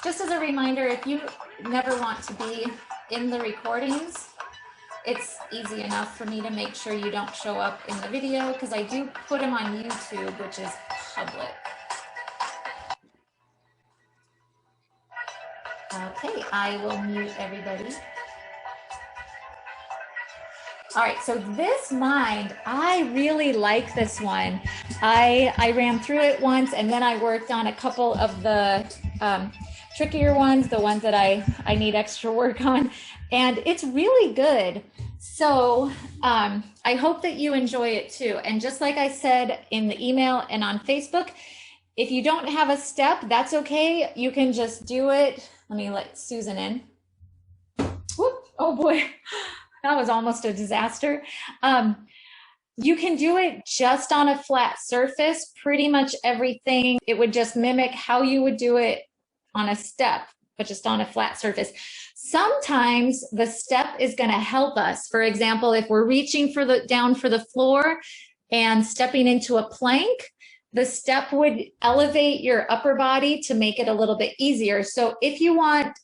Just as a reminder, if you never want to be in the recordings, it's easy enough for me to make sure you don't show up in the video because I do put them on YouTube, which is public. Okay, I will mute everybody. All right, so this mind, I really like this one. I ran through it once and then I worked on a couple of the trickier ones, the ones that I need extra work on, and it's really good. So I hope that you enjoy it too. And just like I said in the email and on Facebook, if you don't have a step, that's okay. You can just do it. Let me let Susan in. Whoop, oh boy. That was almost a disaster. You can do it just on a flat surface, pretty much everything. It would just mimic how you would do it on a step, but just on a flat surface. Sometimes the step is going to help us. For example, if we're reaching for down for the floor and stepping into a plank, the step would elevate your upper body to make it a little bit easier. So if you want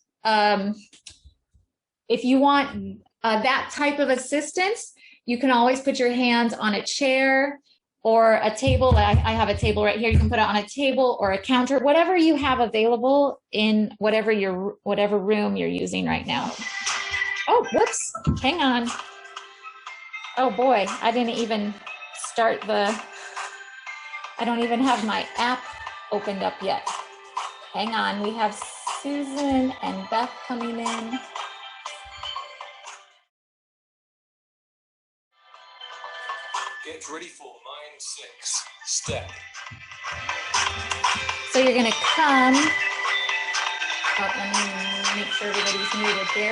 that type of assistance, you can always put your hands on a chair or a table. I have a table right here. You can put it on a table or a counter, whatever you have available in whatever room you're using right now. Oh, whoops, hang on. Oh boy, I didn't even start I don't even have my app opened up yet. Hang on, we have Susan and Beth coming in. Get ready for Mind 6 step. So you're going to come. Oh, let me make sure everybody's muted here.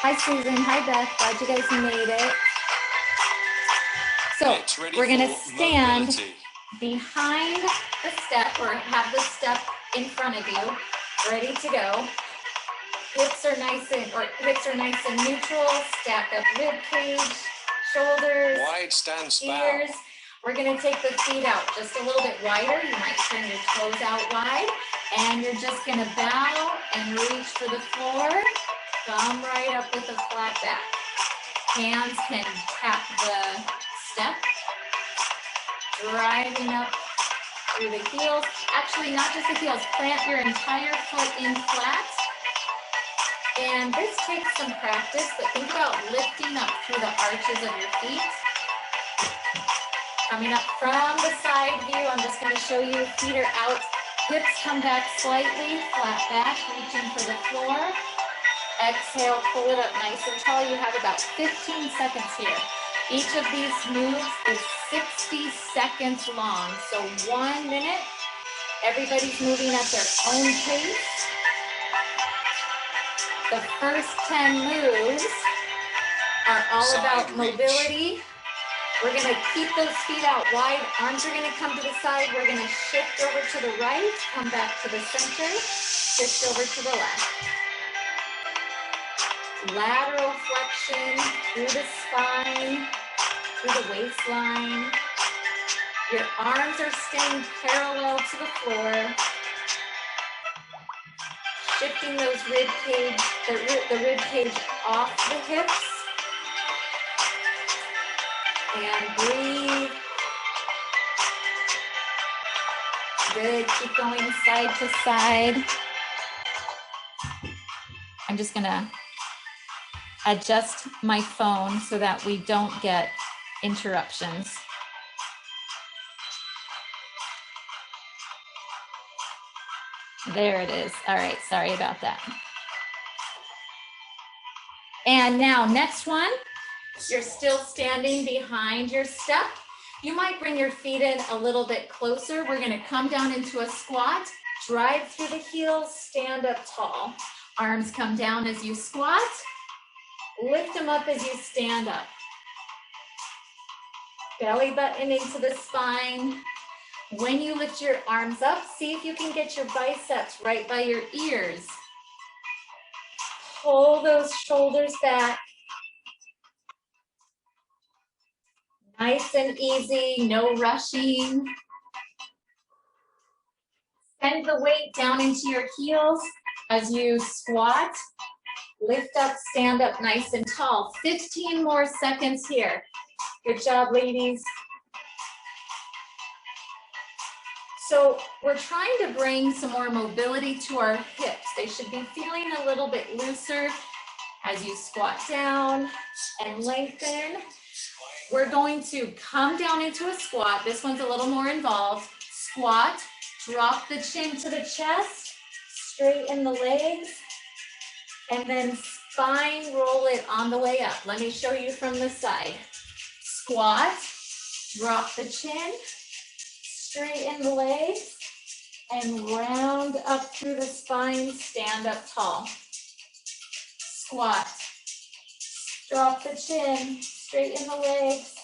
Hi, Susan. Hi, Beth. Glad you guys made it. So we're going to stand behind the step or have the step in front of you, ready to go. Hips are nice and neutral. Stack up rib cage. Shoulders, wide stance, ears. We're going to take the feet out just a little bit wider. You might turn your toes out wide. And you're just going to bow and reach for the floor. Thumb right up with a flat back. Hands can tap the step. Driving up through the heels. Actually, not just the heels. Plant your entire foot in flat. And this takes some practice, but think about lifting up through the arches of your feet. Coming up from the side view, I'm just going to show you, feet are out, hips come back slightly, flat back, reaching for the floor. Exhale, pull it up nice and tall. You have about 15 seconds here. Each of these moves is 60 seconds long. So 1 minute, everybody's moving at their own pace. The first 10 moves are all about mobility. We're going to keep those feet out wide. Arms are going to come to the side. We're going to shift over to the right, come back to the center, shift over to the left. Lateral flexion through the spine, through the waistline. Your arms are staying parallel to the floor. Shifting those rib cage, the rib cage off the hips. And breathe. Good, keep going side to side. I'm just gonna adjust my phone so that we don't get interruptions. There it is. All right, sorry about that. And now next one, you're still standing behind your step. You might bring your feet in a little bit closer. We're going to come down into a squat, drive through the heels, stand up tall. Arms come down as you squat, lift them up as you stand up. Belly button into the spine. When you lift your arms up, see if you can get your biceps right by your ears. Pull those shoulders back. Nice and easy, no rushing. Bend the weight down into your heels as you squat. Lift up, stand up nice and tall. 15 more seconds here. Good job, ladies. So we're trying to bring some more mobility to our hips. They should be feeling a little bit looser as you squat down and lengthen. We're going to come down into a squat. This one's a little more involved. Squat, drop the chin to the chest, straighten the legs, and then spine roll it on the way up. Let me show you from the side. Squat, drop the chin, straighten the legs, and round up through the spine, stand up tall. Squat, drop the chin, straighten the legs,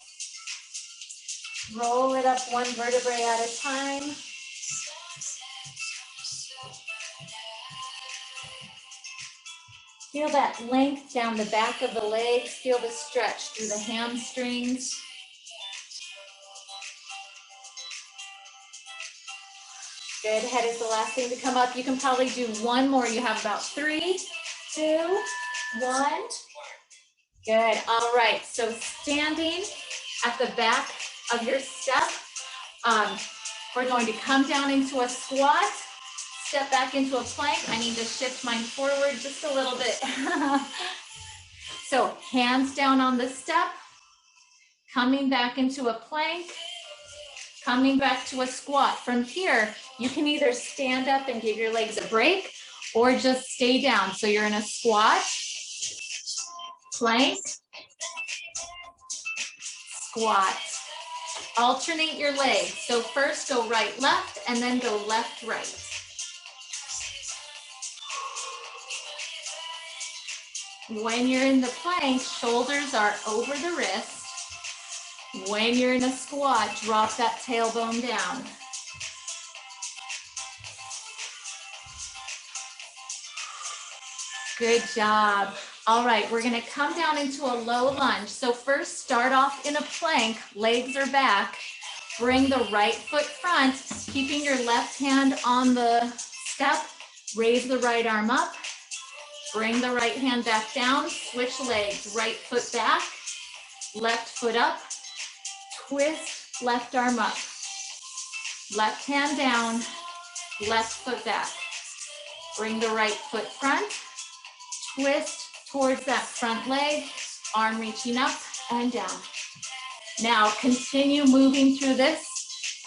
roll it up one vertebrae at a time. Feel that length down the back of the legs. Feel the stretch through the hamstrings. Good, head is the last thing to come up. You can probably do one more. You have about 3, 2, 1. Good, all right. So standing at the back of your step, we're going to come down into a squat, step back into a plank. I need to shift mine forward just a little bit. So hands down on the step, coming back into a plank, coming back to a squat. From here, you can either stand up and give your legs a break or just stay down. So you're in a squat, plank, squat. Alternate your legs. So first go right, left, and then go left, right. When you're in the plank, shoulders are over the wrist. When you're in a squat, drop that tailbone down. Good job. All right, we're gonna come down into a low lunge. So first start off in a plank, legs are back. Bring the right foot front, keeping your left hand on the step. Raise the right arm up. Bring the right hand back down, switch legs, right foot back, left foot up, twist, left arm up. Left hand down, left foot back. Bring the right foot front, twist towards that front leg, arm reaching up and down. Now continue moving through this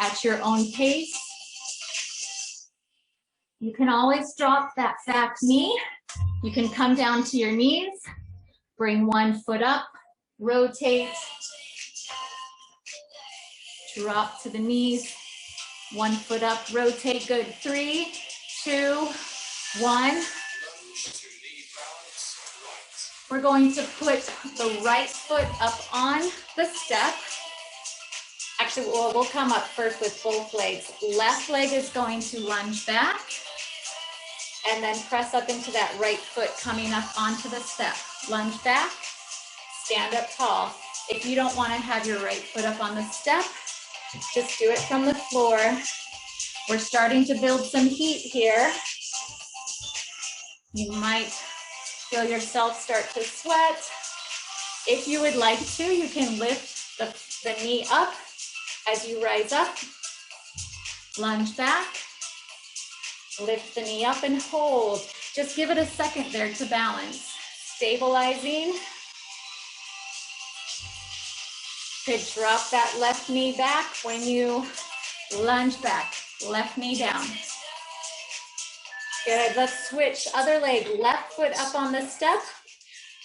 at your own pace. You can always drop that back knee. You can come down to your knees, bring one foot up, rotate, drop to the knees, one foot up, rotate, good. 3, 2, 1. We're going to put the right foot up on the step. Actually, we'll come up first with both legs. Left leg is going to lunge back and then press up into that right foot coming up onto the step. Lunge back, stand up tall. If you don't want to have your right foot up on the step, just do it from the floor. We're starting to build some heat here. You might feel yourself start to sweat. If you would like to, you can lift the knee up as you rise up. Lunge back. Lift the knee up and hold. Just give it a second there to balance. Stabilizing. Good, drop that left knee back when you lunge back. Left knee down. Good, let's switch. Other leg, left foot up on the step.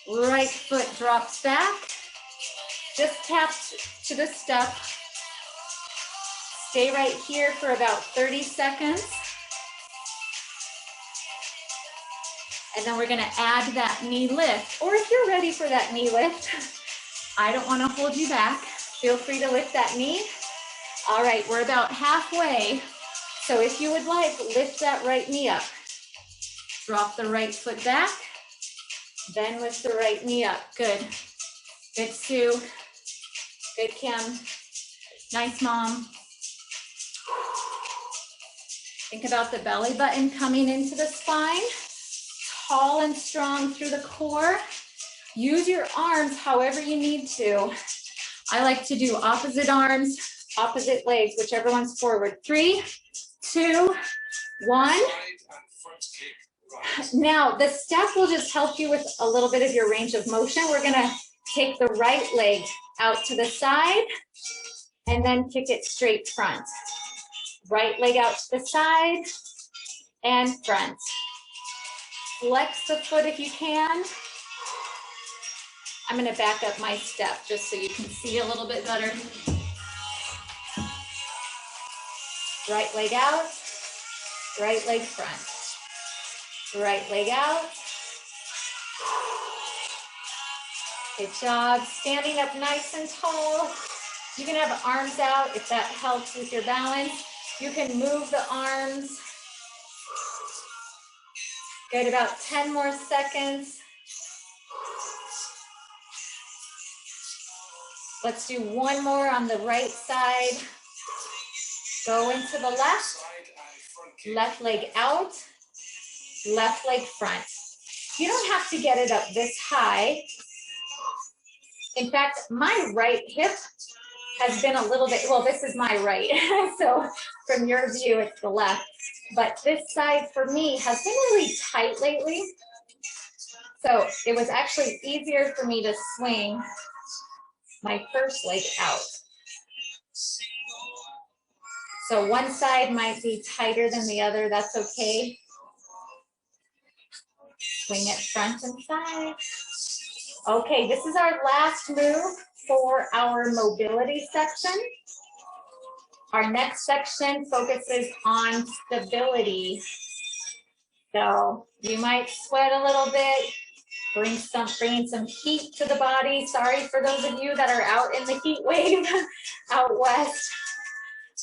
Right foot drops back. Just tap to the step. Stay right here for about 30 seconds. And then we're gonna add that knee lift. Or if you're ready for that knee lift, I don't wanna hold you back. Feel free to lift that knee. All right, we're about halfway. So if you would like, lift that right knee up. Drop the right foot back, then lift the right knee up. Good. Good, Sue. Good, Kim. Nice, Mom. Think about the belly button coming into the spine, tall and strong through the core. Use your arms however you need to. I like to do opposite arms, opposite legs, whichever one's forward. 3, 2, 1. Now, the step will just help you with a little bit of your range of motion. We're gonna take the right leg out to the side and then kick it straight front. Right leg out to the side and front. Flex the foot if you can. I'm gonna back up my step just so you can see a little bit better. Right leg out, right leg front. Right leg out. Good job. Standing up nice and tall. You can have arms out if that helps with your balance. You can move the arms. Good, about 10 more seconds. Let's do one more on the right side. Go into the left. Left leg out. Left leg front. You don't have to get it up this high. In fact, my right hip has been a little bit, well, this is my right. So from your view, it's the left. But this side for me has been really tight lately. So it was actually easier for me to swing my first leg out. So one side might be tighter than the other. That's okay. Swing it front and side. Okay, this is our last move for our mobility section. Our next section focuses on stability. So you might sweat a little bit, bringing some heat to the body. Sorry for those of you that are out in the heat wave out west.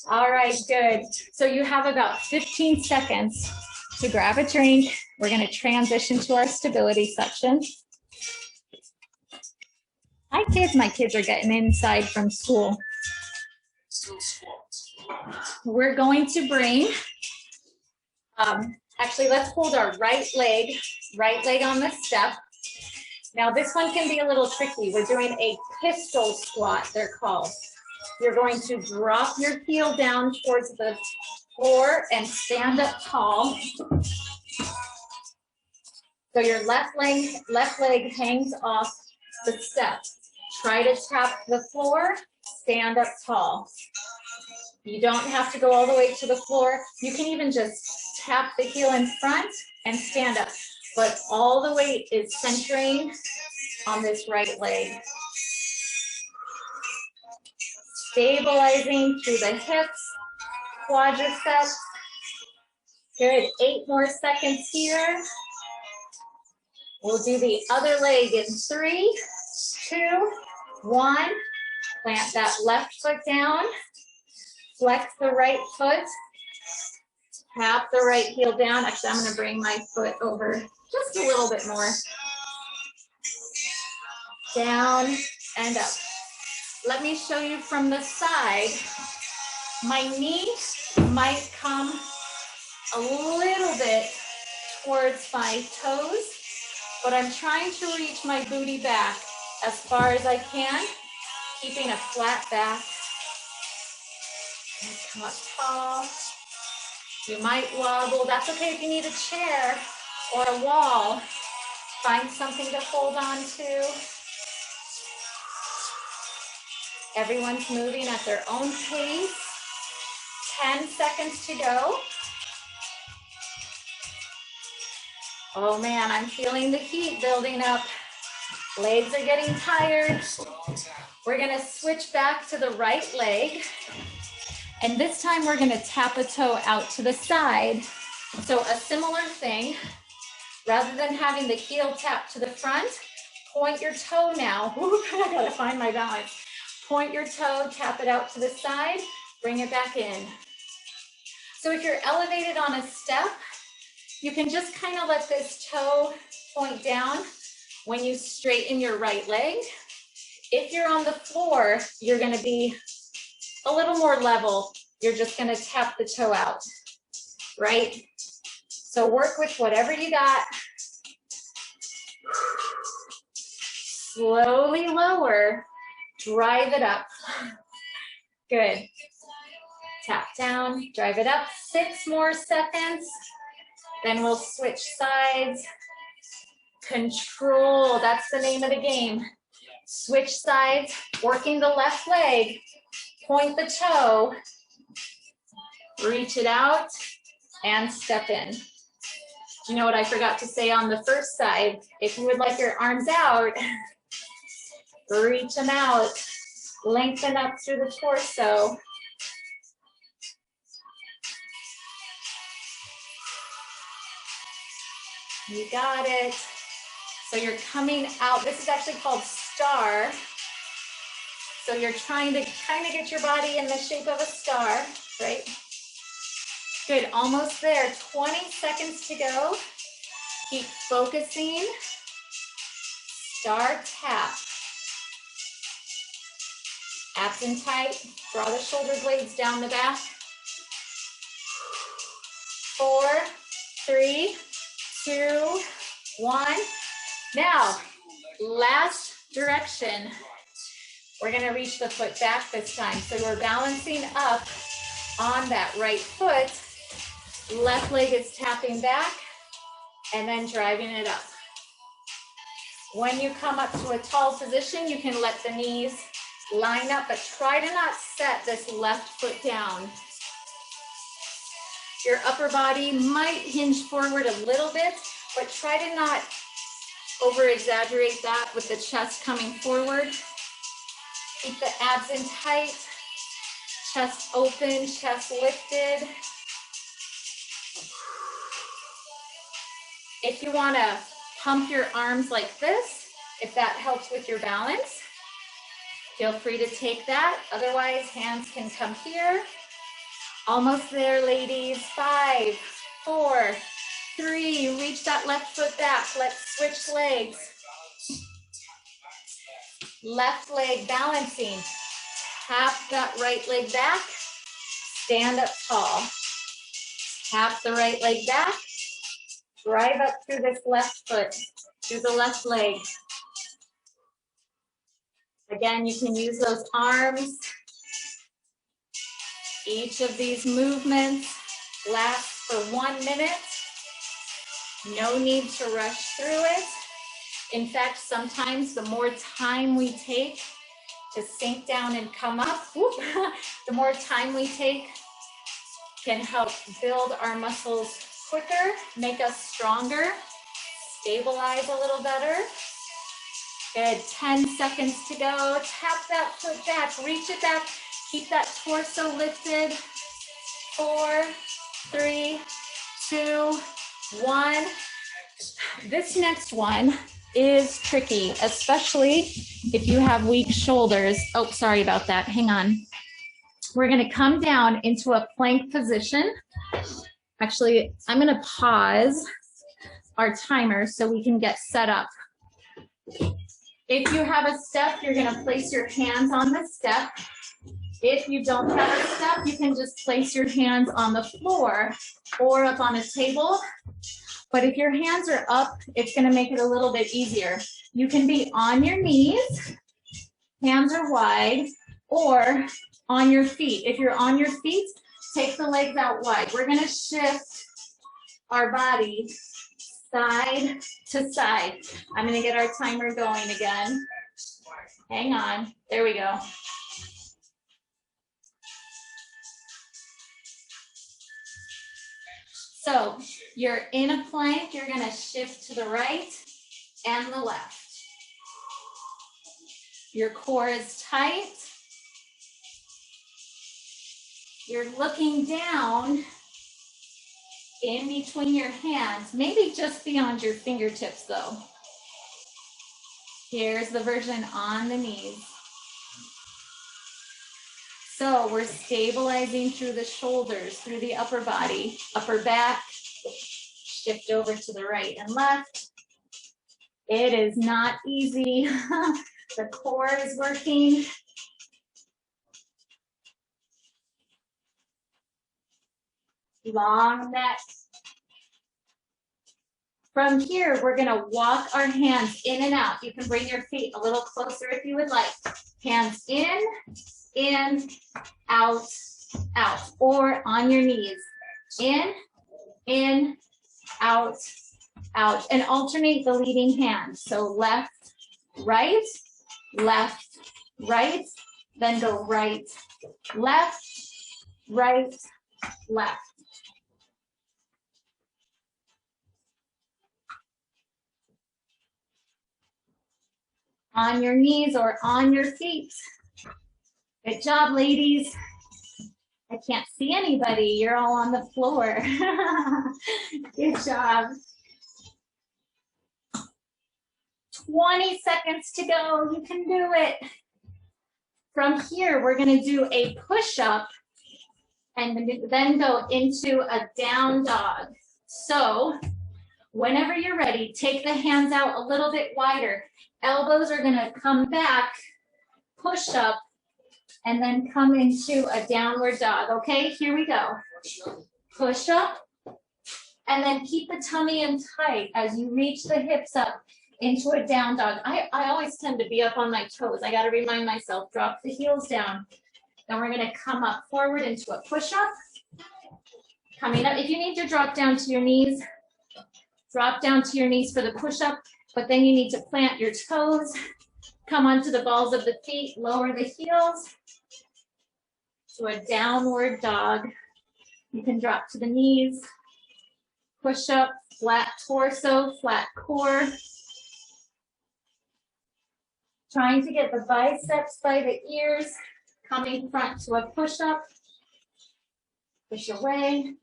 All right, good. So you have about 15 seconds to grab a drink. We're going to transition to our stability section. Hi, kids. My kids are getting inside from school. We're going to bring, actually, let's hold our right leg on the step. Now, this one can be a little tricky. We're doing a pistol squat, they're called. You're going to drop your heel down towards the floor and stand up tall. So your left leg hangs off the step. Try to tap the floor, stand up tall. You don't have to go all the way to the floor. You can even just tap the heel in front and stand up. But all the weight is centering on this right leg. Stabilizing through the hips, quadriceps. Good, 8 more seconds here. We'll do the other leg in 3, 2, 1. Plant that left foot down. Flex the right foot. Tap the right heel down. Actually, I'm going to bring my foot over just a little bit more. Down and up. Let me show you from the side. My knee might come a little bit towards my toes, but I'm trying to reach my booty back as far as I can, keeping a flat back. And come up tall. You might wobble. That's okay if you need a chair or a wall. Find something to hold on to. Everyone's moving at their own pace. 10 seconds to go. Oh man, I'm feeling the heat building up. Legs are getting tired. We're gonna switch back to the right leg. And this time we're gonna tap a toe out to the side. So a similar thing, rather than having the heel tap to the front, point your toe now. Ooh, I gotta find my balance. Point your toe, tap it out to the side, bring it back in. So if you're elevated on a step, you can just kind of let this toe point down when you straighten your right leg. If you're on the floor, you're going to be a little more level. You're just going to tap the toe out. right? So work with whatever you got. Slowly lower, drive it up. Good. Tap down, drive it up, 6 more seconds. Then we'll switch sides. Control, that's the name of the game. Switch sides, working the left leg, point the toe, reach it out, and step in. You know what I forgot to say on the first side? If you would like your arms out, reach them out, lengthen up through the torso. You got it. So you're coming out. This is actually called star. So you're trying to kind of get your body in the shape of a star, right? Good, almost there. 20 seconds to go. Keep focusing. Star tap. Abs in tight. Draw the shoulder blades down the back. 4, 3, 2, 1. Now, last direction. We're going to reach the foot back this time. So we're balancing up on that right foot. Left leg is tapping back and then driving it up. When you come up to a tall position, you can let the knees line up, but try to not set this left foot down. Your upper body might hinge forward a little bit, but try to not over-exaggerate that with the chest coming forward. Keep the abs in tight, chest open, chest lifted. If you want to pump your arms like this, if that helps with your balance, feel free to take that. Otherwise, hands can come here. Almost there, ladies. 5, 4, 3, reach that left foot back. Let's switch legs. Left leg balancing. Tap that right leg back. Stand up tall. Tap the right leg back. Drive up through this left foot, through the left leg. Again, you can use those arms. Each of these movements lasts for 1 minute. No need to rush through it. In fact, sometimes the more time we take to sink down and come up, the more time we take can help build our muscles quicker, make us stronger, stabilize a little better. Good, 10 seconds to go. Tap that foot back, reach it back, keep that torso lifted. 4, 3, 2, 1. This next one is tricky, especially if you have weak shoulders. Oh, sorry about that, hang on. We're gonna come down into a plank position. Actually, I'm gonna pause our timer so we can get set up. If you have a step, you're gonna place your hands on the step. If you don't have a step, you can just place your hands on the floor or up on a table. But if your hands are up, it's gonna make it a little bit easier. You can be on your knees, hands are wide, or on your feet. If you're on your feet, take the legs out wide. We're gonna shift our body side to side. I'm gonna get our timer going again. Hang on, there we go. So you're in a plank, you're gonna shift to the right and the left. Your core is tight. You're looking down in between your hands, maybe just beyond your fingertips though. Here's the version on the knees. So we're stabilizing through the shoulders, through the upper body, upper back, shift over to the right and left. It is not easy. The core is working. long neck. From here, we're gonna walk our hands in and out. You can bring your feet a little closer if you would like. Hands in, out, out, or on your knees. In, out, out, and alternate the leading hand. So left, right, then go right, left, left. On your knees or on your feet. Good job, ladies. I can't see anybody. You're all on the floor. Good job. 20 seconds to go. You can do it. From here, we're going to do a push-up and then go into a down dog. So whenever you're ready, take the hands out a little bit wider. Elbows are going to come back, push up, and then come into a downward dog. Okay, here we go. Push up, and then keep the tummy in tight as you reach the hips up into a down dog. I always tend to be up on my toes. I got to remind myself, drop the heels down. Then we're going to come up forward into a push-up. Coming up, if you need to drop down to your knees, drop down to your knees for the push-up, but then you need to plant your toes, come onto the balls of the feet, lower the heels to a downward dog. You can drop to the knees, push up, flat torso, flat core. Trying to get the biceps by the ears, coming front to a push-up. Push away.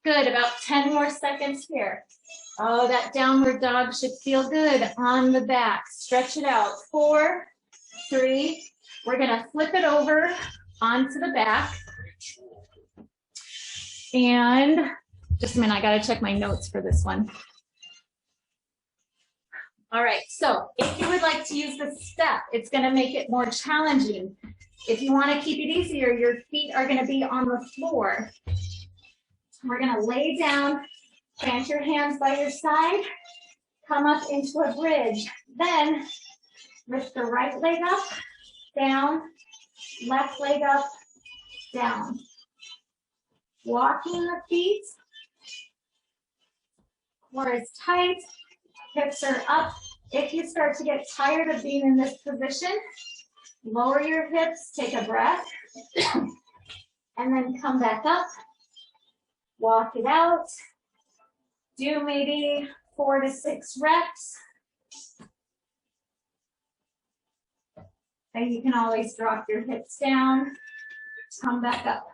Good, about 10 more seconds here. Oh, that downward dog should feel good on the back. Stretch it out. 4, 3. We're gonna flip it over onto the back. And just a minute, I gotta check my notes for this one. All right, so if you would like to use the step, it's gonna make it more challenging. If you wanna keep it easier, your feet are gonna be on the floor. We're gonna lay down, plant your hands by your side, come up into a bridge. Then lift the right leg up, down, left leg up, down. Walking the feet, core is tight, hips are up. If you start to get tired of being in this position, lower your hips, take a breath, and then come back up. Walk it out. Do maybe 4 to 6 reps. And you can always drop your hips down. Come back up.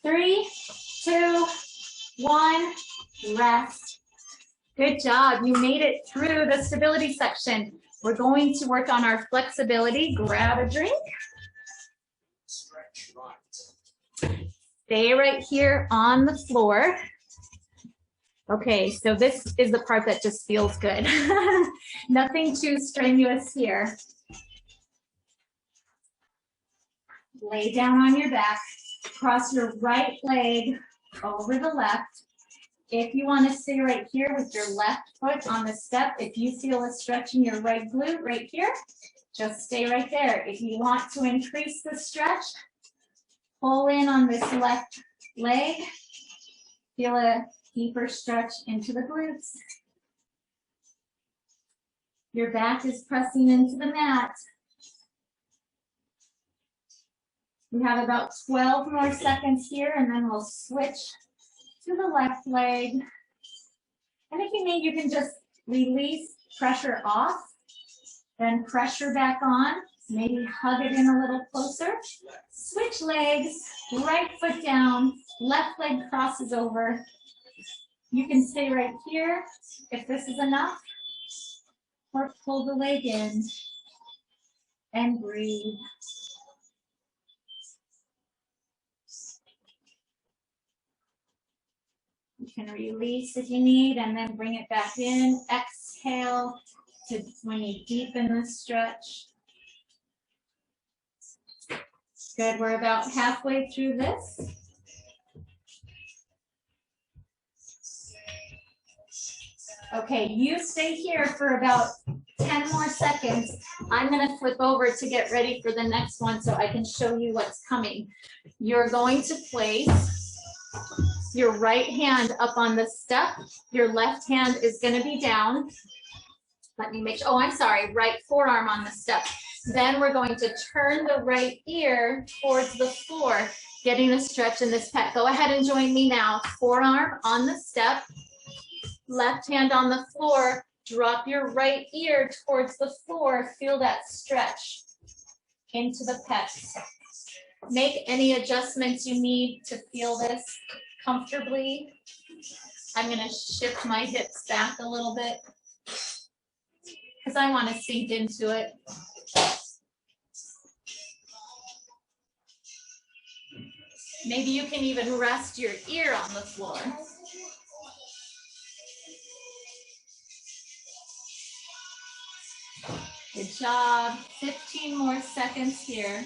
3, 2, 1, rest. Good job. You made it through the stability section. We're going to work on our flexibility. Grab a drink. Stretch right. Stay right here on the floor. Okay, so this is the part that just feels good. Nothing too strenuous here. Lay down on your back. Cross your right leg over the left. If you want to stay right here with your left foot on the step, if you feel a stretch in your right glute right here, just stay right there. If you want to increase the stretch, pull in on this left leg. Feel a deeper stretch into the glutes. Your back is pressing into the mat. We have about 12 more seconds here, and then we'll switch to the left leg. And if you need, you can just release pressure off, then pressure back on. Maybe hug it in a little closer. Switch legs, right foot down, left leg crosses over. You can stay right here if this is enough, or pull the leg in and breathe. You can release if you need and then bring it back in. Exhale to when you deepen the stretch. Good, we're about halfway through this. Okay, you stay here for about 10 more seconds. I'm gonna flip over to get ready for the next one so I can show you what's coming. You're going to place your right hand up on the step. Your left hand is gonna be down. Let me make sure, oh, I'm sorry, right forearm on the step. Then we're going to turn the right ear towards the floor, getting a stretch in this pec. Go ahead and join me now. Forearm on the step, left hand on the floor, drop your right ear towards the floor, feel that stretch into the pecs. Make any adjustments you need to feel this comfortably. I'm gonna shift my hips back a little bit because I want to sink into it. Maybe you can even rest your ear on the floor. Good job. 15 more seconds here.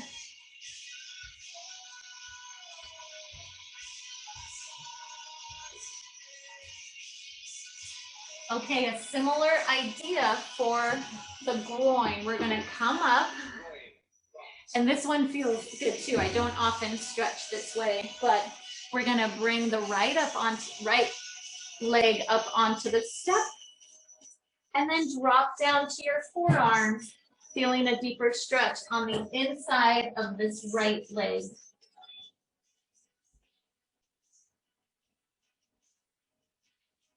Okay, a similar idea for the groin. We're going to come up, and this one feels good too. I don't often stretch this way, but we're going to bring the right leg up onto the step, and then drop down to your forearm, feeling a deeper stretch on the inside of this right leg.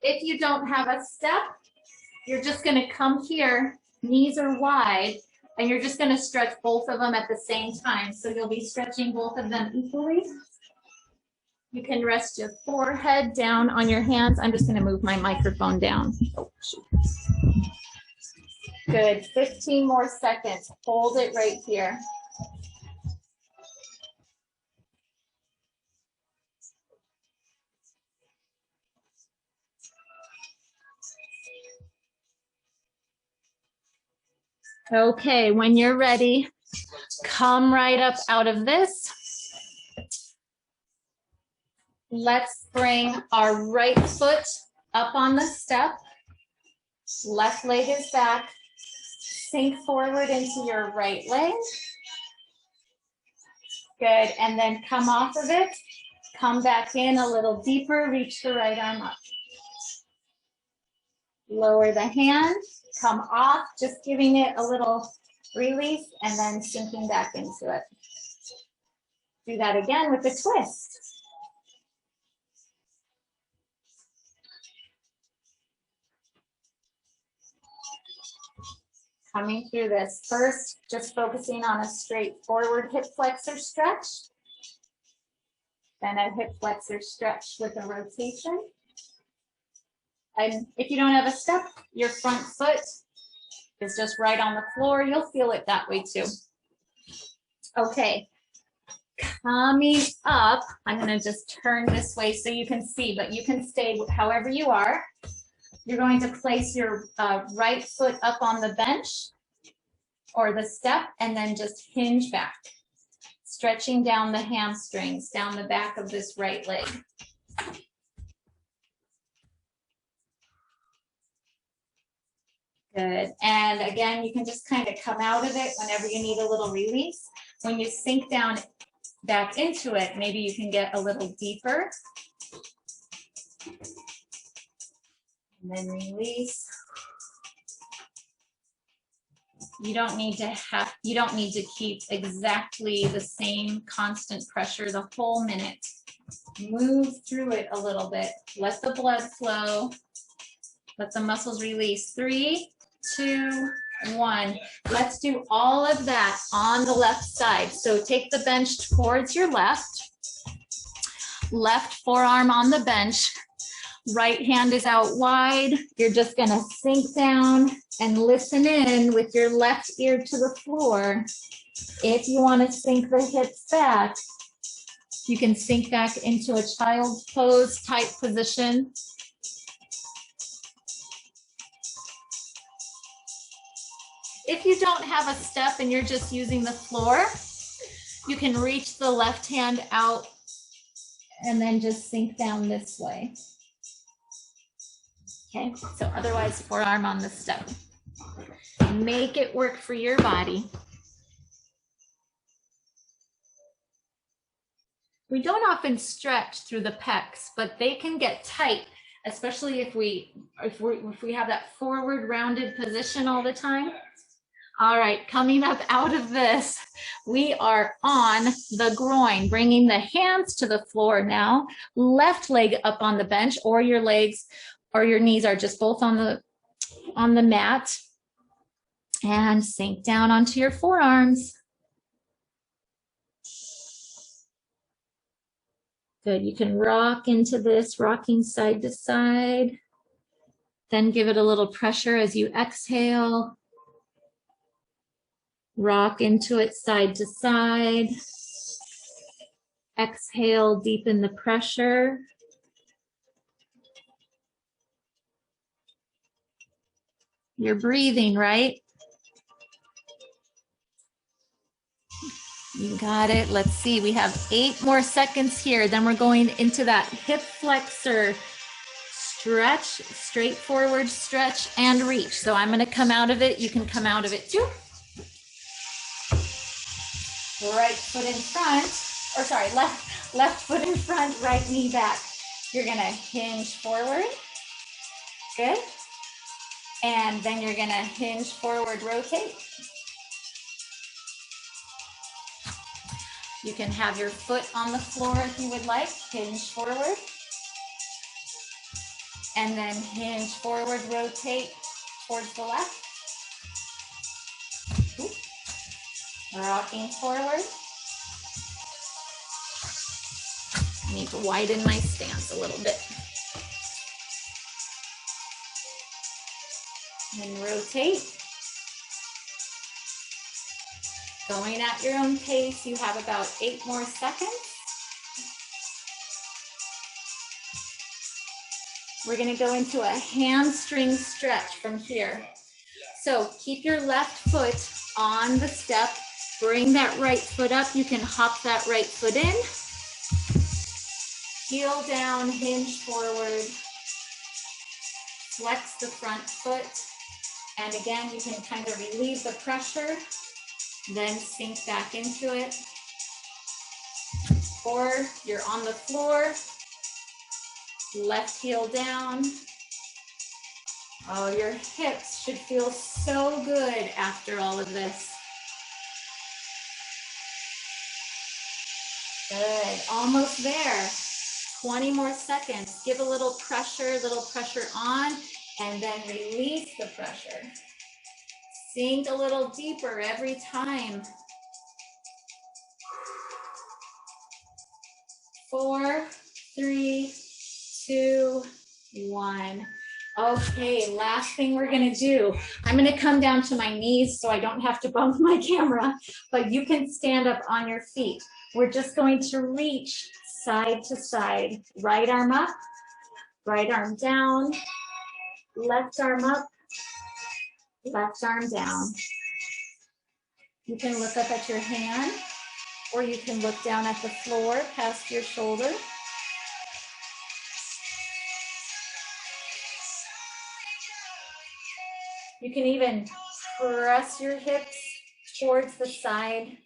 If you don't have a step, you're just going to come here, knees are wide, and you're just going to stretch both of them at the same time. So you'll be stretching both of them equally. You can rest your forehead down on your hands. I'm just going to move my microphone down. Oh, shoot. Good. 15 more seconds. Hold it right here. Okay, when you're ready, come right up out of this. Let's bring our right foot up on the step. Left leg is back. Sink forward into your right leg. Good, and then come off of it. Come back in a little deeper, reach the right arm up. Lower the hand, come off, just giving it a little release and then sinking back into it. Do that again with a twist. Coming through this, first just focusing on a straight forward hip flexor stretch, then a hip flexor stretch with a rotation. And if you don't have a step, your front foot is just right on the floor. You'll feel it that way too. Okay, coming up, I'm gonna just turn this way so you can see, but you can stay however you are. You're going to place your right foot up on the bench or the step and then just hinge back, stretching down the hamstrings, down the back of this right leg. Good. And again, you can just kind of come out of it whenever you need a little release. When you sink down back into it, maybe you can get a little deeper. And then release. You don't need to keep exactly the same constant pressure the whole minute. Move through it a little bit. Let the blood flow. Let the muscles release. 3, 2, 1. Let's do all of that on the left side. So take the bench towards your left. Left forearm on the bench. Right hand is out wide. You're just going to sink down and listen in with your left ear to the floor. If you want to sink the hips back, you can sink back into a child's pose type position. If you don't have a step and you're just using the floor, you can reach the left hand out and then just sink down this way. Okay, so otherwise forearm on the step. Make it work for your body. We don't often stretch through the pecs, but they can get tight, especially if we have that forward rounded position all the time. All right, coming up out of this, we are on the groin, bringing the hands to the floor now, left leg up on the bench, or your legs or your knees are just both on the mat, and sink down onto your forearms. Good, you can rock into this, rocking side to side. Then give it a little pressure as you exhale. Rock into it side to side. Exhale, deepen the pressure. You're breathing, right? You got it. Let's see. We have 8 more seconds here. Then we're going into that hip flexor stretch, straightforward stretch and reach. So I'm going to come out of it. You can come out of it too. Right foot in front, or sorry, left foot in front, right knee back. You're going to hinge forward. Good. And then you're going to hinge forward, rotate. You can have your foot on the floor if you would like, hinge forward. And then hinge forward, rotate towards the left. Rocking forward. I need to widen my stance a little bit. And rotate. Going at your own pace. You have about 8 more seconds. We're going to go into a hamstring stretch from here. So keep your left foot on the step. Bring that right foot up. You can hop that right foot in. Heel down, hinge forward. Flex the front foot. And again, you can kind of relieve the pressure, then sink back into it. Or you're on the floor, left heel down. Oh, your hips should feel so good after all of this. Good, almost there. 20 more seconds. Give a little pressure on, and then release the pressure. Sink a little deeper every time. 4, 3, 2, 1. Okay, last thing we're gonna do. I'm gonna come down to my knees so I don't have to bump my camera, but you can stand up on your feet. We're just going to reach side to side. Right arm up, right arm down, left arm up, left arm down. You can look up at your hand, or you can look down at the floor past your shoulder. You can even press your hips towards the side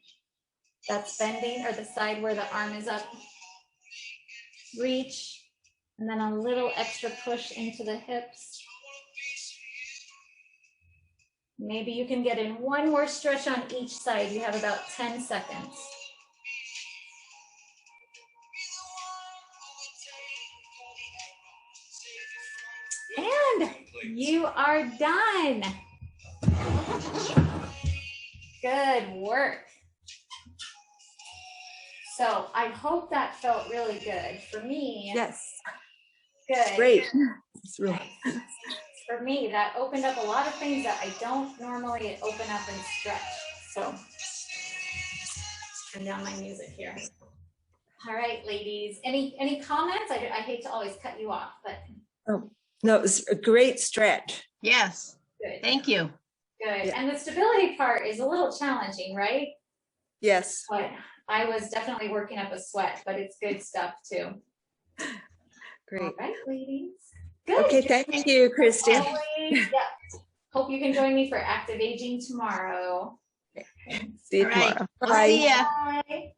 that's bending, or the side where the arm is up. Reach, and then a little extra push into the hips. Maybe you can get in one more stretch on each side. You have about 10 seconds. And you are done. Good work. So I hope that felt really good. For me, yes. Good. Great. It's really For me, that opened up a lot of things that I don't normally open up and stretch. So turn down my music here. All right, ladies. Any comments? I hate to always cut you off, but no, it was a great stretch. Yes. good. Thank you. Good. Yeah. And the stability part is a little challenging, right? Yes. But I was definitely working up a sweat, but it's good stuff too. Great. All right, ladies. Good. Okay, thank you, Christy. Always, yeah. Hope you can join me for active aging tomorrow. See you All right. tomorrow. We'll Bye. see ya. Bye.